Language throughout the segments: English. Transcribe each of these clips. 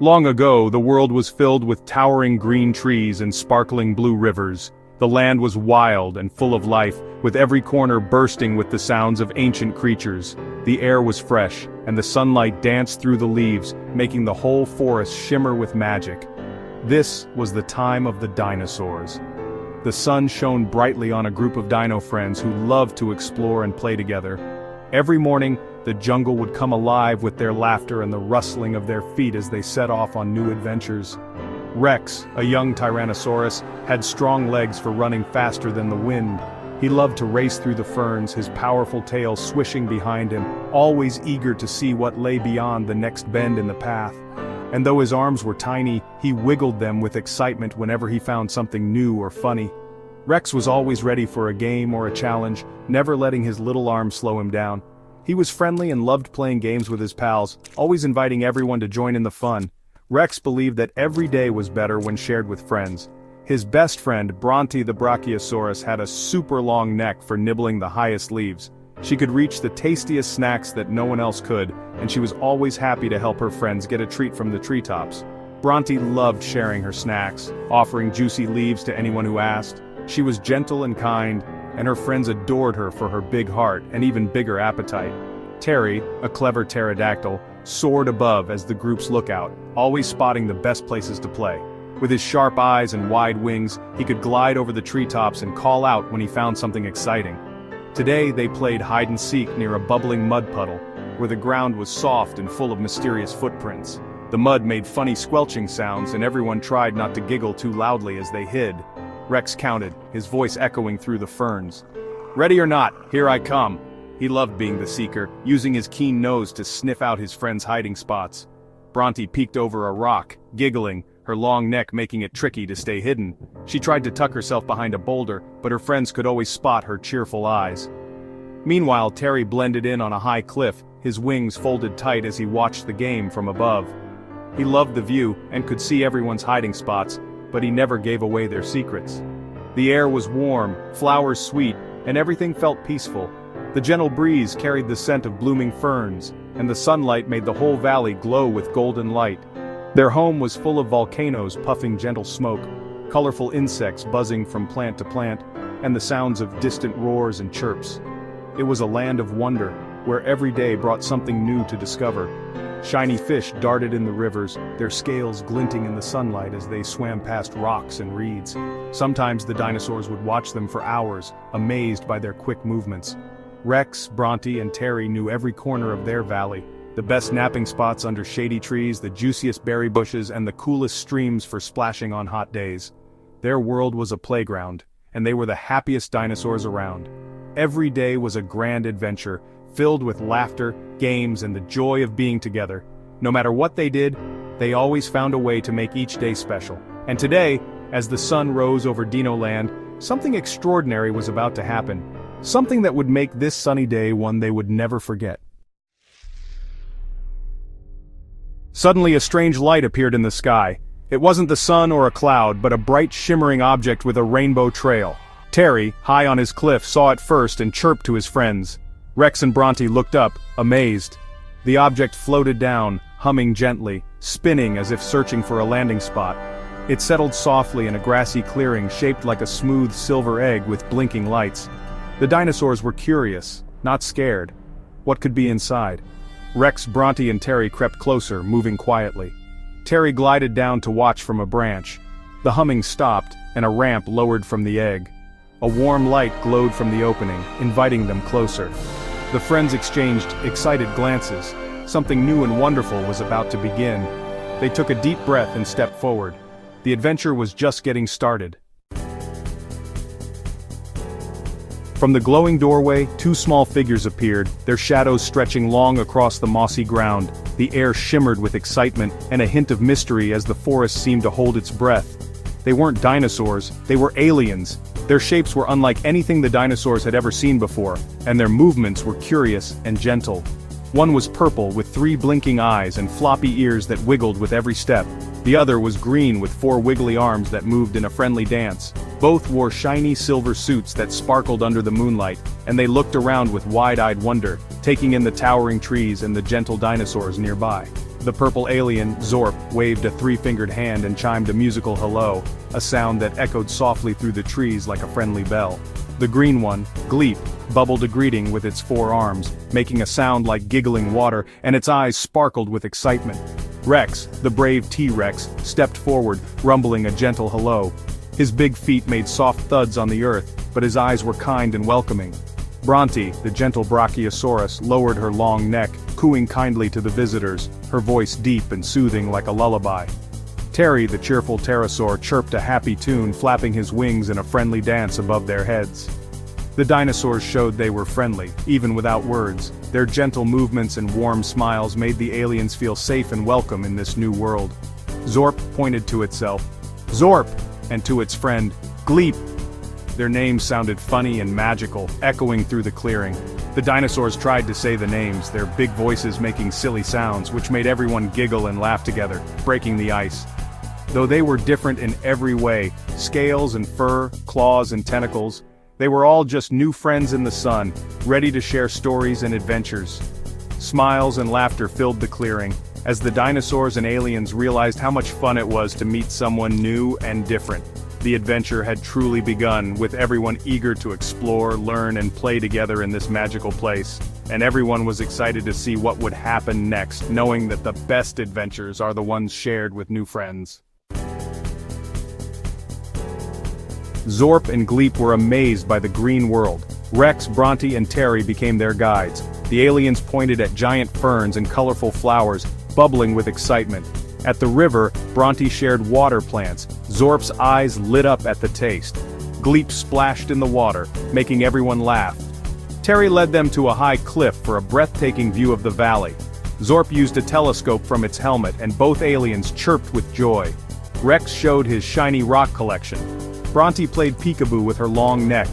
Long ago, the world was filled with towering green trees and sparkling blue rivers. The land was wild and full of life, with every corner bursting with the sounds of ancient creatures. The air was fresh, and the sunlight danced through the leaves, making the whole forest shimmer with magic. This was the time of the dinosaurs. The sun shone brightly on a group of dino friends who loved to explore and play together. Every morning, the jungle would come alive with their laughter and the rustling of their feet as they set off on new adventures. Rex, a young Tyrannosaurus, had strong legs for running faster than the wind. He loved to race through the ferns, his powerful tail swishing behind him, always eager to see what lay beyond the next bend in the path. And though his arms were tiny, he wiggled them with excitement whenever he found something new or funny. Rex was always ready for a game or a challenge, never letting his little arms slow him down. He was friendly and loved playing games with his pals, always inviting everyone to join in the fun. Rex believed that every day was better when shared with friends. His best friend, Bronte the Brachiosaurus, had a super long neck for nibbling the highest leaves. She could reach the tastiest snacks that no one else could, and she was always happy to help her friends get a treat from the treetops. Bronte loved sharing her snacks, offering juicy leaves to anyone who asked. She was gentle and kind, and her friends adored her for her big heart and even bigger appetite. Terry, a clever pterodactyl, soared above as the group's lookout, always spotting the best places to play. With his sharp eyes and wide wings, he could glide over the treetops and call out when he found something exciting. Today they played hide-and-seek near a bubbling mud puddle, where the ground was soft and full of mysterious footprints. The mud made funny squelching sounds and everyone tried not to giggle too loudly as they hid. Rex counted, his voice echoing through the ferns. "Ready or not, here I come." He loved being the seeker, using his keen nose to sniff out his friends' hiding spots. Bronte peeked over a rock, giggling, her long neck making it tricky to stay hidden. She tried to tuck herself behind a boulder, but her friends could always spot her cheerful eyes. Meanwhile, Terry blended in on a high cliff, his wings folded tight as he watched the game from above. He loved the view and could see everyone's hiding spots, but he never gave away their secrets. The air was warm, flowers sweet, and everything felt peaceful. The gentle breeze carried the scent of blooming ferns, and the sunlight made the whole valley glow with golden light. Their home was full of volcanoes puffing gentle smoke, colorful insects buzzing from plant to plant, and the sounds of distant roars and chirps. It was a land of wonder, where every day brought something new to discover. Shiny fish darted in the rivers, their scales glinting in the sunlight as they swam past rocks and reeds. Sometimes the dinosaurs would watch them for hours, amazed by their quick movements. Rex, Bronte, and Terry knew every corner of their valley, the best napping spots under shady trees, the juiciest berry bushes, and the coolest streams for splashing on hot days. Their world was a playground, and they were the happiest dinosaurs around. Every day was a grand adventure, filled with laughter, games, and the joy of being together. No matter what they did, they always found a way to make each day special. And today, as the sun rose over Dino Land, something extraordinary was about to happen. Something that would make this sunny day one they would never forget. Suddenly a strange light appeared in the sky. It wasn't the sun or a cloud, but a bright shimmering object with a rainbow trail. Terry, high on his cliff, saw it first and chirped to his friends. Rex and Bronte looked up, amazed. The object floated down, humming gently, spinning as if searching for a landing spot. It settled softly in a grassy clearing shaped like a smooth silver egg with blinking lights. The dinosaurs were curious, not scared. What could be inside? Rex, Bronte, and Terry crept closer, moving quietly. Terry glided down to watch from a branch. The humming stopped, and a ramp lowered from the egg. A warm light glowed from the opening, inviting them closer. The friends exchanged excited glances. Something new and wonderful was about to begin. They took a deep breath and stepped forward. The adventure was just getting started. From the glowing doorway, two small figures appeared, their shadows stretching long across the mossy ground. The air shimmered with excitement and a hint of mystery as the forest seemed to hold its breath. They weren't dinosaurs, they were aliens. Their shapes were unlike anything the dinosaurs had ever seen before, and their movements were curious and gentle. One was purple with 3 blinking eyes and floppy ears that wiggled with every step. The other was green with 4 wiggly arms that moved in a friendly dance. Both wore shiny silver suits that sparkled under the moonlight, and they looked around with wide-eyed wonder, taking in the towering trees and the gentle dinosaurs nearby. The purple alien, Zorp, waved a 3-fingered hand and chimed a musical hello, a sound that echoed softly through the trees like a friendly bell. The green one, Gleep, bubbled a greeting with its 4 arms, making a sound like giggling water, and its eyes sparkled with excitement. Rex, the brave T-Rex, stepped forward, rumbling a gentle hello. His big feet made soft thuds on the earth, but his eyes were kind and welcoming. Bronte, the gentle Brachiosaurus, lowered her long neck, cooing kindly to the visitors, her voice deep and soothing like a lullaby. Terry, the cheerful pterosaur, chirped a happy tune, flapping his wings in a friendly dance above their heads. The dinosaurs showed they were friendly, even without words. Their gentle movements and warm smiles made the aliens feel safe and welcome in this new world. Zorp pointed to itself, Zorp, and to its friend, Gleep. Their names sounded funny and magical, echoing through the clearing. The dinosaurs tried to say the names, their big voices making silly sounds, which made everyone giggle and laugh together, breaking the ice. Though they were different in every way, scales and fur, claws and tentacles, they were all just new friends in the sun, ready to share stories and adventures. Smiles and laughter filled the clearing, as the dinosaurs and aliens realized how much fun it was to meet someone new and different. The adventure had truly begun, with everyone eager to explore, learn, and play together in this magical place. And everyone was excited to see what would happen next, knowing that the best adventures are the ones shared with new friends. Zorp and Gleep were amazed by the green world. Rex, Bronte, and Terry became their guides. The aliens pointed at giant ferns and colorful flowers, bubbling with excitement. At the river, Bronte shared water plants. Zorp's eyes lit up at the taste. Gleep splashed in the water, making everyone laugh. Terry led them to a high cliff for a breathtaking view of the valley. Zorp used a telescope from its helmet, and both aliens chirped with joy. Rex showed his shiny rock collection. Bronte played peekaboo with her long neck.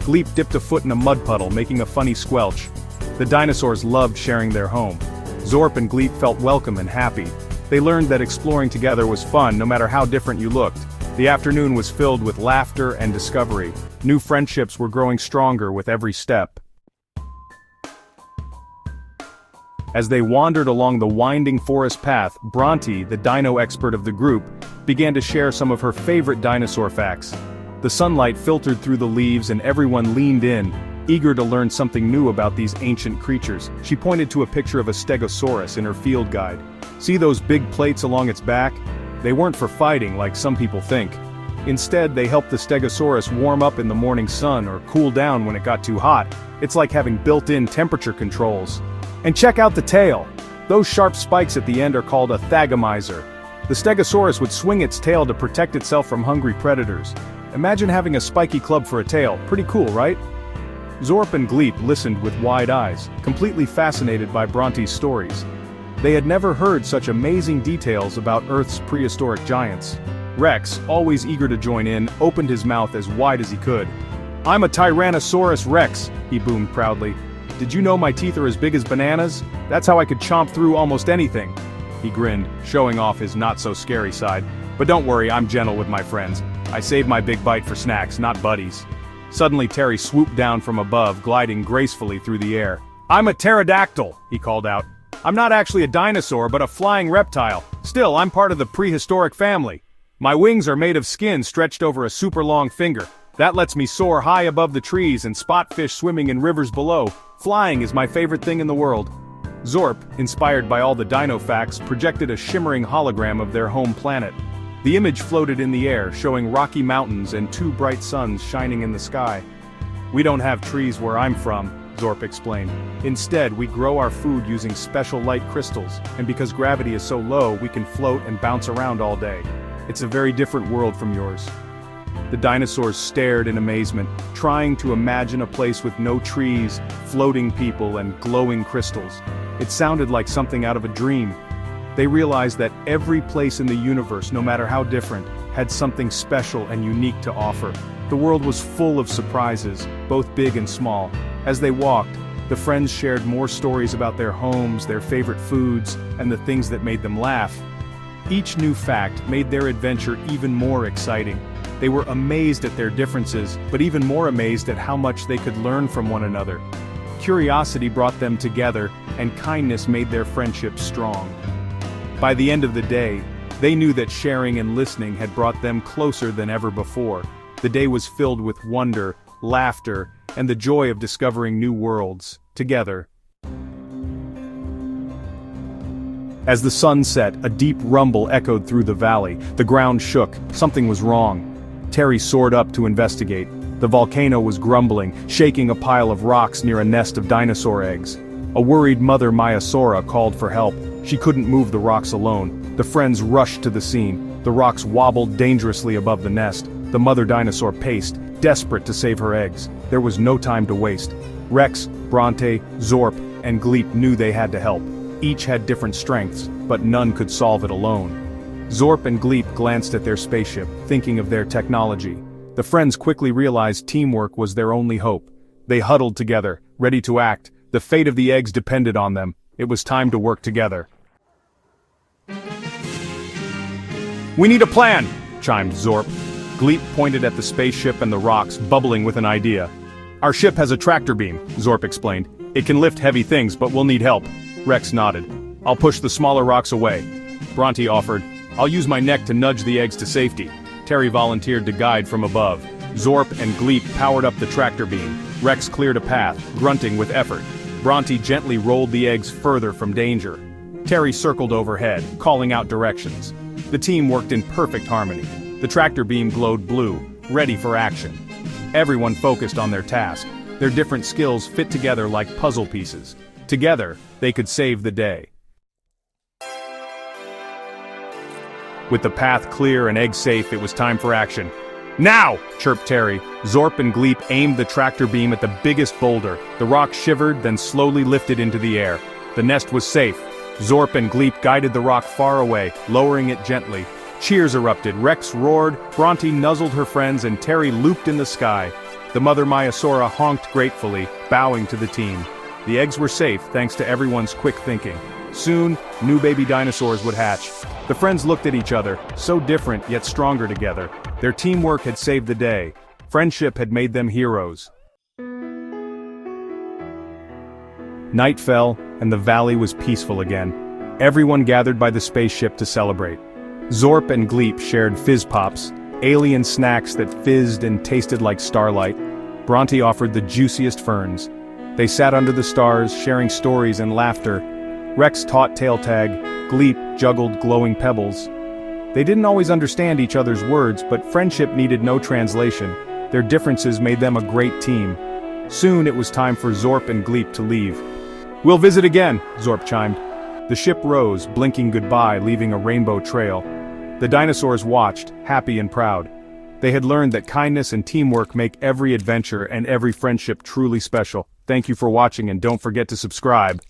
Gleep dipped a foot in a mud puddle, making a funny squelch. The dinosaurs loved sharing their home. Zorp and Gleep felt welcome and happy. They learned that exploring together was fun no matter how different you looked. The afternoon was filled with laughter and discovery. New friendships were growing stronger with every step. As they wandered along the winding forest path, Bronte, the Dino Expert of the group, began to share some of her favorite dinosaur facts. The sunlight filtered through the leaves and everyone leaned in, eager to learn something new about these ancient creatures. She pointed to a picture of a stegosaurus in her field guide. See those big plates along its back? They weren't for fighting like some people think. Instead, they helped the stegosaurus warm up in the morning sun or cool down when it got too hot. It's like having built-in temperature controls. And check out the tail! Those sharp spikes at the end are called a thagomizer. The stegosaurus would swing its tail to protect itself from hungry predators. Imagine having a spiky club for a tail, pretty cool, right? Zorp and Gleep listened with wide eyes, completely fascinated by Bronte's stories. They had never heard such amazing details about Earth's prehistoric giants. Rex, always eager to join in, opened his mouth as wide as he could. "I'm a Tyrannosaurus Rex," he boomed proudly. "Did you know my teeth are as big as bananas? That's how I could chomp through almost anything." He grinned, showing off his not-so-scary side. "But don't worry, I'm gentle with my friends. I save my big bite for snacks, not buddies." Suddenly Terry swooped down from above, gliding gracefully through the air. "I'm a pterodactyl," he called out. "I'm not actually a dinosaur, but a flying reptile. Still, I'm part of the prehistoric family. My wings are made of skin stretched over a super long finger. That lets me soar high above the trees and spot fish swimming in rivers below. Flying is my favorite thing in the world." Zorp, inspired by all the dino facts, projected a shimmering hologram of their home planet. The image floated in the air, showing rocky mountains and 2 bright suns shining in the sky. "We don't have trees where I'm from," Zorp explained. "Instead, we grow our food using special light crystals, and because gravity is so low, we can float and bounce around all day. It's a very different world from yours." The dinosaurs stared in amazement, trying to imagine a place with no trees, floating people, and glowing crystals. It sounded like something out of a dream. They realized that every place in the universe, no matter how different, had something special and unique to offer. The world was full of surprises, both big and small. As they walked, The friends shared more stories about their homes, their favorite foods, and the things that made them laugh. Each new fact made their adventure even more exciting. They were amazed at their differences, but even more amazed at how much they could learn from one another. Curiosity brought them together, and kindness made their friendship strong. By the end of the day, they knew that sharing and listening had brought them closer than ever before. The day was filled with wonder, laughter, and the joy of discovering new worlds, together. As the sun set, a deep rumble echoed through the valley. The ground shook. Something was wrong. Terry soared up to investigate. The volcano was grumbling, shaking a pile of rocks near a nest of dinosaur eggs. A worried mother Maiasaura called for help. She couldn't move the rocks alone. The friends rushed to the scene. The rocks wobbled dangerously above the nest. The mother dinosaur paced, desperate to save her eggs. There was no time to waste. Rex, Bronte, Zorp, and Gleep knew they had to help. Each had different strengths, but none could solve it alone. Zorp and Gleep glanced at their spaceship, thinking of their technology. The friends quickly realized teamwork was their only hope. They huddled together, ready to act. The fate of the eggs depended on them. It was time to work together. "We need a plan," chimed Zorp. Gleep pointed at the spaceship and the rocks, bubbling with an idea. "Our ship has a tractor beam," Zorp explained. "It can lift heavy things, but we'll need help." Rex nodded. "I'll push the smaller rocks away." Bronte offered. "I'll use my neck to nudge the eggs to safety." Terry volunteered to guide from above. Zorp and Gleep powered up the tractor beam. Rex cleared a path, grunting with effort. Bronte gently rolled the eggs further from danger. Terry circled overhead, calling out directions. The team worked in perfect harmony. The tractor beam glowed blue, ready for action. Everyone focused on their task. Their different skills fit together like puzzle pieces. Together, they could save the day. With the path clear and eggs safe, it was time for action. "Now!" chirped Terry. Zorp and Gleep aimed the tractor beam at the biggest boulder. The rock shivered, then slowly lifted into the air. The nest was safe. Zorp and Gleep guided the rock far away, lowering it gently. Cheers erupted, Rex roared, Bronte nuzzled her friends, and Terry looped in the sky. The mother Maiasaura honked gratefully, bowing to the team. The eggs were safe thanks to everyone's quick thinking. Soon, new baby dinosaurs would hatch. The friends looked at each other, so different yet stronger together. Their teamwork had saved the day. Friendship had made them heroes. Night fell, and the valley was peaceful again. Everyone gathered by the spaceship to celebrate. Zorp and Gleep shared fizz pops, alien snacks that fizzed and tasted like starlight. Bronte offered the juiciest ferns. They sat under the stars, sharing stories and laughter. Rex taught tail tag, Gleep juggled glowing pebbles. They didn't always understand each other's words, but friendship needed no translation. Their differences made them a great team. Soon it was time for Zorp and Gleep to leave. "We'll visit again," Zorp chimed. The ship rose, blinking goodbye, leaving a rainbow trail. The dinosaurs watched, happy and proud. They had learned that kindness and teamwork make every adventure and every friendship truly special. Thank you for watching, and don't forget to subscribe.